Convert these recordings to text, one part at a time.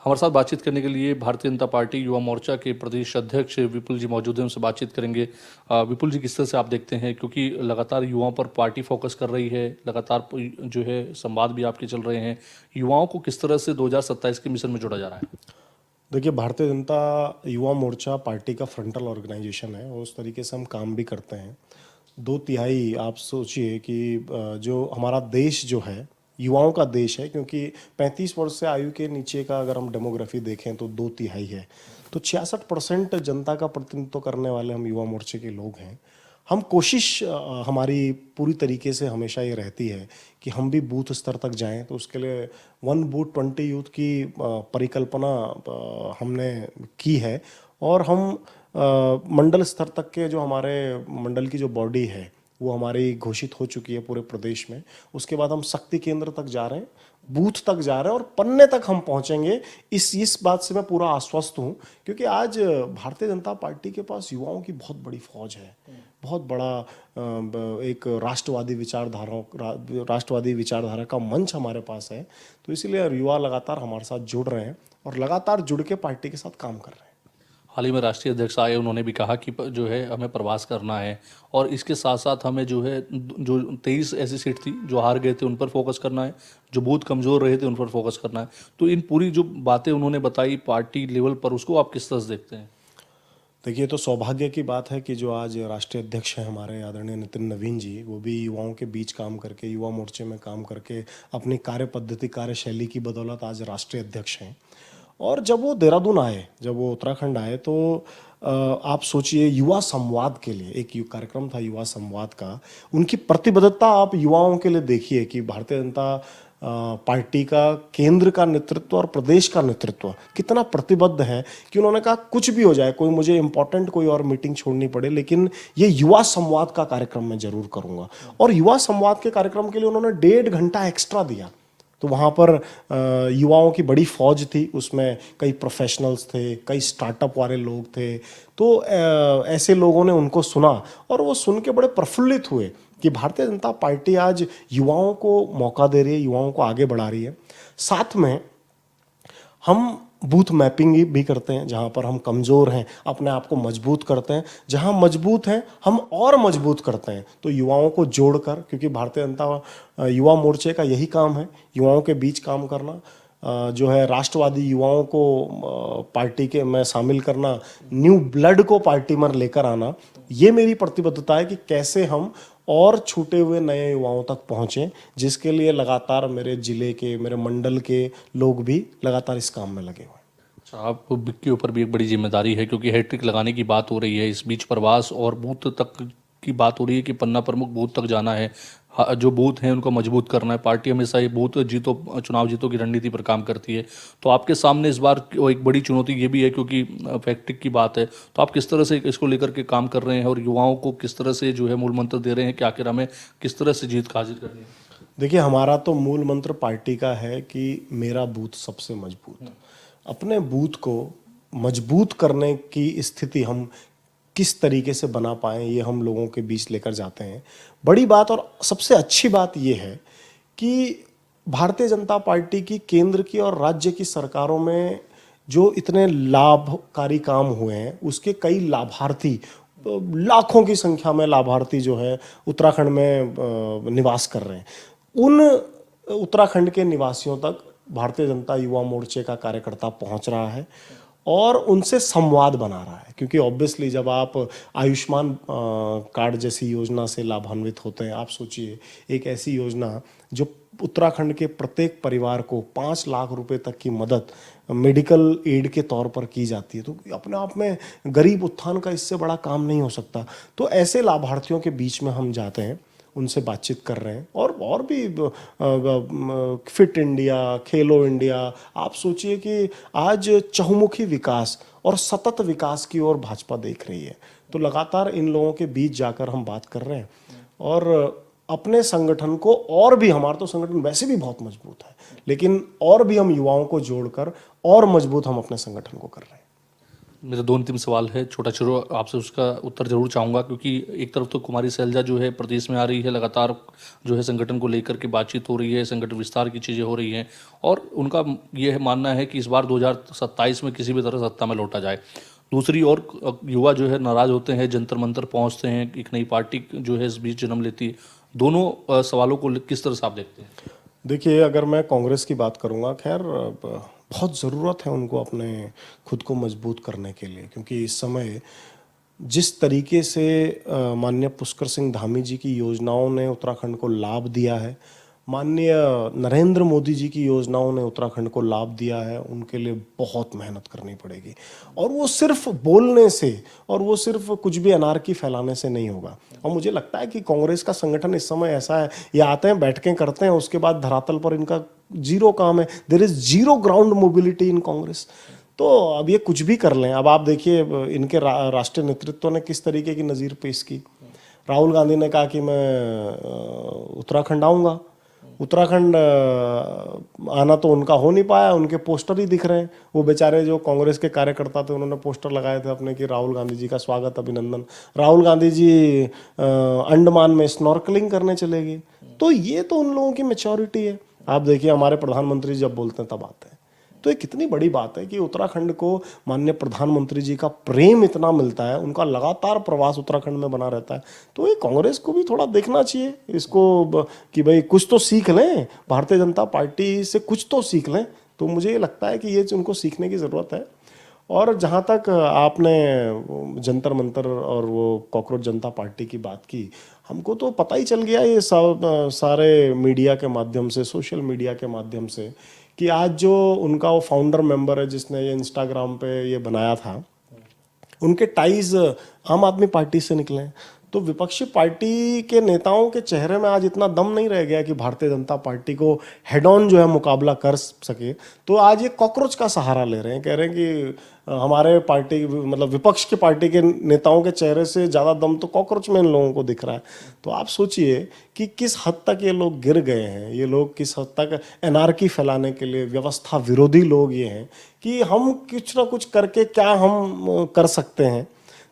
हमारे साथ बातचीत करने के लिए भारतीय जनता पार्टी युवा मोर्चा के प्रदेश अध्यक्ष विपुल जी मौजूद हैं, उनसे बातचीत करेंगे। विपुल जी, किस तरह से आप देखते हैं, क्योंकि लगातार युवाओं पर पार्टी फोकस कर रही है, लगातार जो है संवाद भी आपके चल रहे हैं, युवाओं को किस तरह से 2027 के मिशन में जोड़ा जा रहा है? देखिए, भारतीय जनता युवा मोर्चा पार्टी का फ्रंटल ऑर्गेनाइजेशन है और उस तरीके से हम काम भी करते हैं। 2/3 आप सोचिए कि जो हमारा देश जो है युवाओं का देश है, क्योंकि 35 वर्ष से आयु के नीचे का अगर हम डेमोग्राफी देखें तो 2/3 है। तो 66% जनता का प्रतिनिधित्व करने वाले हम युवा मोर्चे के लोग हैं। हम कोशिश हमारी पूरी तरीके से हमेशा ये रहती है कि हम भी बूथ स्तर तक जाएं, तो उसके लिए 1 बूथ 20 यूथ की परिकल्पना हमने की है। और हम मंडल स्तर तक के जो हमारे मंडल की जो बॉडी है वो हमारी घोषित हो चुकी है पूरे प्रदेश में। उसके बाद हम शक्ति केंद्र तक जा रहे हैं, बूथ तक जा रहे हैं और पन्ने तक हम पहुंचेंगे। इस बात से मैं पूरा आश्वस्त हूं, क्योंकि आज भारतीय जनता पार्टी के पास युवाओं की बहुत बड़ी फौज है, बहुत बड़ा एक राष्ट्रवादी विचारधारा का मंच हमारे पास है। तो इसीलिए युवा लगातार हमारे साथ जुड़ रहे हैं और लगातार जुड़ के पार्टी के साथ काम कर रहे हैं। हाल ही में राष्ट्रीय अध्यक्ष आए, उन्होंने भी कहा कि जो है हमें प्रवास करना है, और इसके साथ साथ हमें जो है जो 23 ऐसी सीट थी जो हार गए थे उन पर फोकस करना है, जो बूथ कमज़ोर रहे थे उन पर फोकस करना है। तो इन पूरी जो बातें उन्होंने बताई पार्टी लेवल पर, उसको आप किस तरह से देखते हैं? देखिए, तो सौभाग्य की बात है कि जो आज राष्ट्रीय अध्यक्ष हैं हमारे आदरणीय नितिन नवीन जी, वो भी युवाओं के बीच काम करके, युवा मोर्चे में काम करके, अपनी कार्य पद्धति कार्यशैली की बदौलत आज राष्ट्रीय अध्यक्ष हैं। और जब वो देहरादून आए, जब वो उत्तराखंड आए, तो आप सोचिए, युवा संवाद के लिए एक कार्यक्रम था युवा संवाद का। उनकी प्रतिबद्धता आप युवाओं के लिए देखिए कि भारतीय जनता पार्टी का केंद्र का नेतृत्व और प्रदेश का नेतृत्व कितना प्रतिबद्ध है कि उन्होंने कहा कुछ भी हो जाए, कोई मुझे इंपॉर्टेंट कोई और मीटिंग छोड़नी पड़े, लेकिन ये युवा संवाद का कार्यक्रम मैं जरूर करूंगा। और युवा संवाद के कार्यक्रम के लिए उन्होंने 1.5 घंटा एक्स्ट्रा दिया। तो वहाँ पर युवाओं की बड़ी फौज थी, उसमें कई प्रोफेशनल्स थे, कई स्टार्टअप वाले लोग थे। तो ऐसे लोगों ने उनको सुना और वो सुन के बड़े प्रफुल्लित हुए कि भारतीय जनता पार्टी आज युवाओं को मौका दे रही है, युवाओं को आगे बढ़ा रही है। साथ में हम बूथ मैपिंग भी करते हैं, जहाँ पर हम कमज़ोर हैं अपने आप को मजबूत करते हैं, जहाँ मजबूत हैं हम और मजबूत करते हैं। तो युवाओं को जोड़कर, क्योंकि भारतीय जनता युवा मोर्चे का यही काम है, युवाओं के बीच काम करना, जो है राष्ट्रवादी युवाओं को पार्टी के में शामिल करना, न्यू ब्लड को पार्टी में लेकर आना। ये मेरी प्रतिबद्धता है कि कैसे हम और छूटे हुए नए युवाओं तक पहुंचें, जिसके लिए लगातार मेरे जिले के, मेरे मंडल के लोग भी लगातार इस काम में लगे हुए हैं। अच्छा, आप के ऊपर भी एक बड़ी जिम्मेदारी है, क्योंकि हैट्रिक लगाने की बात हो रही है, इस बीच प्रवास और बूथ तक की बात हो रही है कि पन्ना प्रमुख बूथ तक जाना है, जो बूथ हैं उनको मजबूत करना है। पार्टी हमेशा ये बूथ जीतो चुनाव जीतो की रणनीति पर काम करती है। तो आपके सामने इस बार एक बड़ी चुनौती ये भी है, क्योंकि फैक्ट्रिक की बात है। तो आप किस तरह से इसको लेकर के काम कर रहे हैं और युवाओं को किस तरह से जो है मूल मंत्र दे रहे हैं कि आखिर हमें किस तरह से जीत हासिल करनी है? देखिए, हमारा तो मूल मंत्र पार्टी का है कि मेरा बूथ सबसे मजबूत। अपने बूथ को मजबूत करने की स्थिति हम किस तरीके से बना पाएं, ये हम लोगों के बीच लेकर जाते हैं। बड़ी बात और सबसे अच्छी बात ये है कि भारतीय जनता पार्टी की केंद्र की और राज्य की सरकारों में जो इतने लाभकारी काम हुए हैं, उसके कई लाभार्थी, लाखों की संख्या में लाभार्थी जो है उत्तराखंड में निवास कर रहे हैं। उन उत्तराखंड के निवासियों तक भारतीय जनता युवा मोर्चे का कार्यकर्ता पहुंच रहा है और उनसे संवाद बना रहा है। क्योंकि ऑब्वियसली जब आप आयुष्मान कार्ड जैसी योजना से लाभान्वित होते हैं, आप सोचिए एक ऐसी योजना जो उत्तराखंड के प्रत्येक परिवार को 5 लाख रुपए तक की मदद मेडिकल एड के तौर पर की जाती है, तो अपने आप में गरीब उत्थान का इससे बड़ा काम नहीं हो सकता। तो ऐसे लाभार्थियों के बीच में हम जाते हैं, उनसे बातचीत कर रहे हैं। और भी फिट इंडिया, खेलो इंडिया, आप सोचिए कि आज चहुमुखी विकास और सतत विकास की ओर भाजपा देख रही है। तो लगातार इन लोगों के बीच जाकर हम बात कर रहे हैं और अपने संगठन को और भी, हमारा तो संगठन वैसे भी बहुत मजबूत है, लेकिन और भी हम युवाओं को जोड़कर और मजबूत हम अपने संगठन को कर रहे हैं। मेरे दो अंतिम सवाल है, छोटा छोटा आपसे उसका उत्तर जरूर चाहूँगा, क्योंकि एक तरफ तो कुमारी शैलजा जो है प्रदेश में आ रही है, लगातार जो है संगठन को लेकर के बातचीत हो रही है, संगठन विस्तार की चीज़ें हो रही हैं, और उनका ये मानना है कि इस बार 2027 में किसी भी तरह सत्ता में लौटा जाए। दूसरी ओर युवा जो है नाराज़ होते हैं, जंतर मंतर पहुँचते हैं, एक नई पार्टी जो है इस बीच जन्म लेती है। दोनों सवालों को किस तरह से आप देखते हैं? देखिए, अगर मैं कांग्रेस की बात करूंगा, खैर बहुत ज़रूरत है उनको अपने खुद को मजबूत करने के लिए, क्योंकि इस समय जिस तरीके से माननीय पुष्कर सिंह धामी जी की योजनाओं ने उत्तराखंड को लाभ दिया है, माननीय नरेंद्र मोदी जी की योजनाओं ने उत्तराखंड को लाभ दिया है, उनके लिए बहुत मेहनत करनी पड़ेगी। और वो सिर्फ बोलने से और वो सिर्फ कुछ भी अनारकी फैलाने से नहीं होगा। और मुझे लगता है कि कांग्रेस का संगठन इस समय ऐसा है, ये आते हैं, बैठकें करते हैं, उसके बाद धरातल पर इनका जीरो काम है। There is zero ground mobility in Congress. तो अब ये कुछ भी कर लें। अब आप देखिए इनके राष्ट्रीय नेतृत्व ने किस तरीके की नज़ीर पेश की। राहुल गांधी ने कहा कि मैं उत्तराखंड आऊँगा। उत्तराखंड आना तो उनका हो नहीं पाया, उनके पोस्टर ही दिख रहे हैं। वो बेचारे जो कांग्रेस के कार्यकर्ता थे, उन्होंने पोस्टर लगाए थे अपने कि राहुल गांधी जी का स्वागत, अभिनंदन। राहुल गांधी जी अंडमान में स्नॉर्कलिंग करने चले गए। तो ये तो उन लोगों की मैच्योरिटी है। आप देखिए हमारे प्रधानमंत्री जब बोलते हैं तब आते हैं। तो ये कितनी बड़ी बात है कि उत्तराखंड को माननीय प्रधानमंत्री जी का प्रेम इतना मिलता है, उनका लगातार प्रवास उत्तराखंड में बना रहता है। तो ये कांग्रेस को भी थोड़ा देखना चाहिए इसको कि भाई कुछ तो सीख लें, भारतीय जनता पार्टी से कुछ तो सीख लें। तो मुझे लगता है कि ये उनको सीखने की ज़रूरत है। और जहाँ तक आपने जंतर मंतर और वो कॉकरोच जनता पार्टी की बात की, हमको तो पता ही चल गया ये सब सारे मीडिया के माध्यम से, सोशल मीडिया के माध्यम से, कि आज जो उनका वो फाउंडर मेंबर है जिसने ये इंस्टाग्राम पे ये बनाया था, उनके टाइज आम आदमी पार्टी से निकले हैं। तो विपक्षी पार्टी के नेताओं के चेहरे में आज इतना दम नहीं रह गया कि भारतीय जनता पार्टी को हेड ऑन जो है मुकाबला कर सके। तो आज ये कॉकरोच का सहारा ले रहे हैं, कह रहे हैं कि हमारे पार्टी मतलब विपक्ष की पार्टी के नेताओं के चेहरे से ज़्यादा दम तो कॉकरोच में इन लोगों को दिख रहा है। तो आप सोचिए कि किस हद तक ये लोग गिर गए हैं, ये लोग किस हद तक एनार्की फैलाने के लिए व्यवस्था विरोधी लोग ये हैं कि हम कुछ ना कुछ करके क्या हम कर सकते हैं।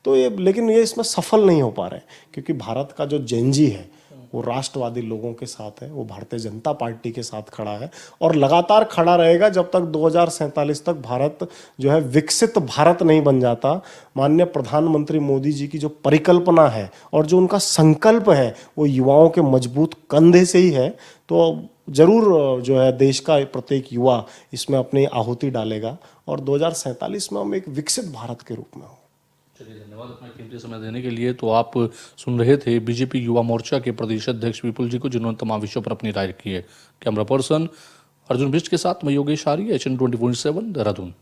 तो ये लेकिन ये इसमें सफल नहीं हो पा रहे, क्योंकि भारत का जो जेनजी है वो राष्ट्रवादी लोगों के साथ है, वो भारतीय जनता पार्टी के साथ खड़ा है और लगातार खड़ा रहेगा जब तक 2047 तक भारत जो है विकसित भारत नहीं बन जाता। माननीय प्रधानमंत्री मोदी जी की जो परिकल्पना है और जो उनका संकल्प है वो युवाओं के मजबूत कंधे से ही है। तो जरूर जो है देश का प्रत्येक युवा इसमें अपनी आहुति डालेगा और 2047 में हम एक विकसित भारत के रूप में हों। चलिए, धन्यवाद अपना कीमती समय देने के लिए। तो आप सुन रहे थे बीजेपी युवा मोर्चा के प्रदेश अध्यक्ष विपुल जी को, जिन्होंने तमाम विषयों पर अपनी राय रखी है। कैमरा पर्सन अर्जुन बिष्ट के साथ मैं योगेश आर्य, HN 24/7 देहरादून।